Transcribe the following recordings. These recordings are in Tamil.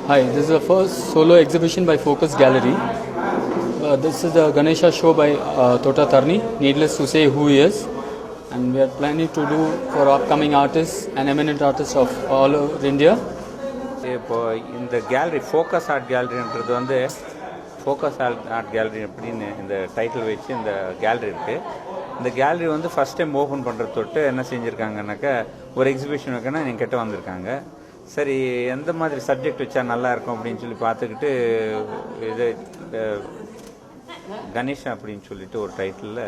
Hi, this is the first solo exhibition by Focus Gallery. This is the Ganesha show by Tota Tarni, needless to say who he is. And we are planning to do for upcoming artists and eminent artists of all over India. இப்போ இந்த கேலரி ஃபோக்கஸ் ஆர்ட் கேலரின்றது வந்து ஃபோக்கஸ் ஆர்ட் கேலரி அப்படின்னு இந்த டைட்டில் வச்சு இந்த கேலரி இருக்குது. இந்த கேலரி வந்து ஃபஸ்ட் டைம் ஓப்பன் பண்ணுறது தொட்டு என்ன செஞ்சுருக்காங்கனாக்கா ஒரு எக்ஸிபிஷன் வைக்கணும் என்கிட்ட வந்திருக்காங்க. சரி எந்த மாதிரி சப்ஜெக்ட் வச்சா நல்லாயிருக்கும் அப்படின்னு சொல்லி பார்த்துக்கிட்டு இது கணேஷா அப்படின்னு சொல்லிட்டு ஒரு டைட்டிலில்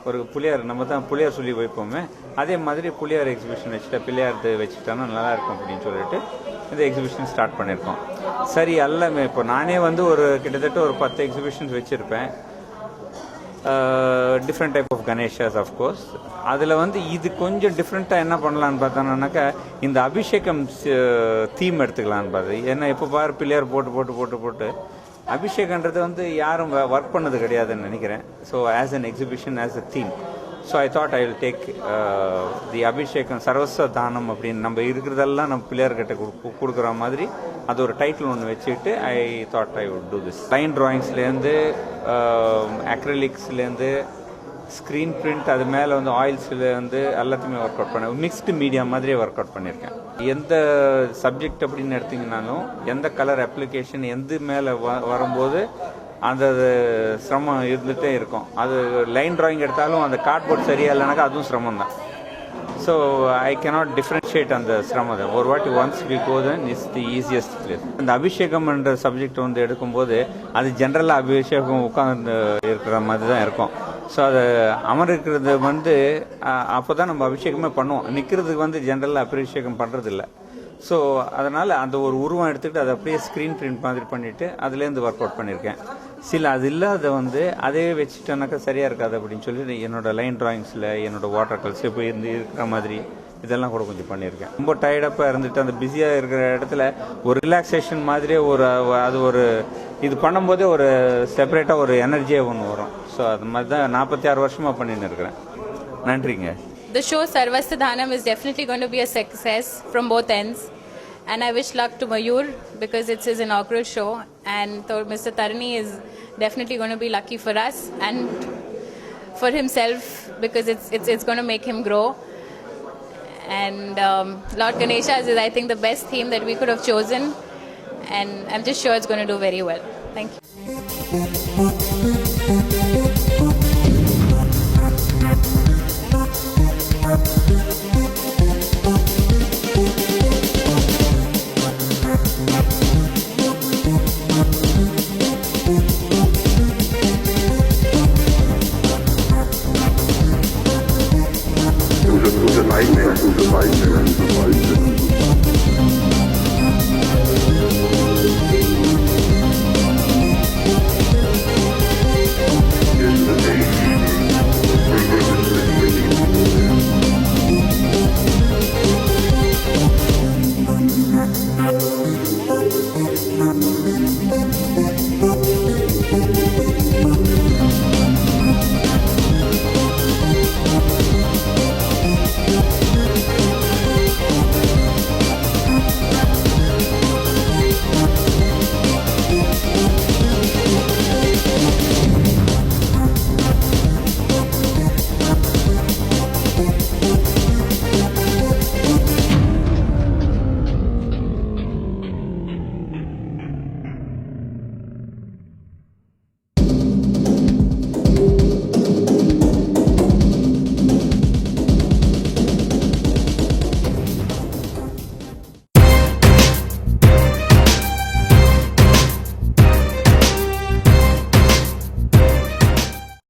ஒரு புளியார், நம்ம தான் புளியார் சொல்லி வைப்போமே, அதே மாதிரி புளியார் எக்ஸிபிஷன் வச்சுட்டா பிள்ளையார் வச்சுட்டோன்னா நல்லாயிருக்கும் அப்படின்னு சொல்லிட்டு இந்த எக்ஸிபிஷன் ஸ்டார்ட் பண்ணியிருக்கோம். சரி எல்லாமே இப்போ நானே வந்து ஒரு கிட்டத்தட்ட ஒரு 10 எக்ஸிபிஷன்ஸ் வச்சுருப்பேன், டிஃப்ரெண்ட் டைப் ஆஃப் கணேஷாஸ் ஆஃப்கோர்ஸ். அதில் வந்து இது கொஞ்சம் டிஃப்ரெண்ட்டாக என்ன பண்ணலான்னு பார்த்தோன்னாக்கா இந்த அபிஷேகம் தீம் எடுத்துக்கலான்னு பார்த்து. ஏன்னா இப்போ பாரு பிள்ளையார் போட்டு அபிஷேகன்றது வந்து யாரும் ஒர்க் பண்ணது கிடையாதுன்னு நினைக்கிறேன். So as an exhibition, as a theme, so I thought I will take the அபிஷேகம் சர்வஸ்வ தானம் அப்படின்னு நம்ம இருக்கிறதெல்லாம் நம்ம பிள்ளையார்கிட்ட கொடுக்குற மாதிரி அது ஒரு டைட்டில் ஒன்று வச்சுக்கிட்டு I thought I would do this. Line ட்ராயிங்ஸ்லேருந்து அக்ரிலிக்ஸ்லேருந்து ஸ்க்ரீன் பிரிண்ட், அது மேலே வந்து ஆயில்ஸ்லேருந்து எல்லாத்தையுமே ஒர்க் அவுட் பண்ணேன். மிக்ஸ்டு மீடியா மாதிரியே ஒர்க் அவுட் பண்ணியிருக்கேன். எந்த சப்ஜெக்ட் அப்படின்னு எடுத்திங்கனாலும் எந்த கலர் அப்ளிகேஷன் எந்த மேலே வரும்போது அந்த சிரமம் இருந்துகிட்டே இருக்கும். அது லைன் ட்ராயிங் எடுத்தாலும் அந்த கார்ட்போர்ட் சரியாக இல்லைனாக்கா அதுவும் சிரமம் தான். ஸோ ஐ கேனாட் டிஃப்ரென்ஷியேட் அந்த சிரமத்தை. ஒரு வாட்டி once we go then is the easiest place. இந்த அபிஷேகம்ன்ற சப்ஜெக்ட் வந்து எடுக்கும்போது அது ஜென்ரலாக அபிஷேகம் உட்காந்து இருக்கிற மாதிரி தான் இருக்கும். ஸோ அது அமர்க்கிறது வந்து அப்போ தான் நம்ம அபிஷேகமே பண்ணுவோம். நிற்கிறதுக்கு வந்து ஜென்ரலாக அபிஷேகம் பண்ணுறதில்ல. ஸோ அதனால் அந்த ஒரு உருவம் எடுத்துக்கிட்டு அதை அப்படியே ஸ்க்ரீன் பிரிண்ட் மாதிரி பண்ணிவிட்டு அதுலேருந்து ஒர்க் அவுட் பண்ணியிருக்கேன். சில அது இல்லாத வந்து அதே வச்சுட்டோன்னாக்கா சரியாக இருக்காது அப்படின்னு சொல்லி என்னோடய லைன் ட்ராயிங்ஸில் என்னோடய வாட்டர் கலர்ஸ் இப்போ இருக்கிற மாதிரி இதெல்லாம் கூட கொஞ்சம் பண்ணியிருக்கேன். ரொம்ப டயர்டப்பாக இருந்துட்டு அந்த பிஸியாக இருக்கிற இடத்துல ஒரு ரிலாக்ஸேஷன் மாதிரியே ஒரு அது ஒரு இது பண்ணும்போதே ஒரு செப்பரேட்டாக ஒரு எனர்ஜியாக ஒன்று வரும். ஸோ அது மாதிரி தான் 46 வருஷமாக பண்ணின்னு இருக்கிறேன். நன்றிங்க. The show Sarvasya Dhanam is definitely going to be a success from both ends, and I wish luck to Mayur because it's his inaugural show, and Mr. Tarni is definitely going to be lucky for us and for himself because it's going to make him grow. And Lord Ganesha is, I think, the best theme that we could have chosen, and I'm just sure it's going to do very well. Thank you. It was a nightmare.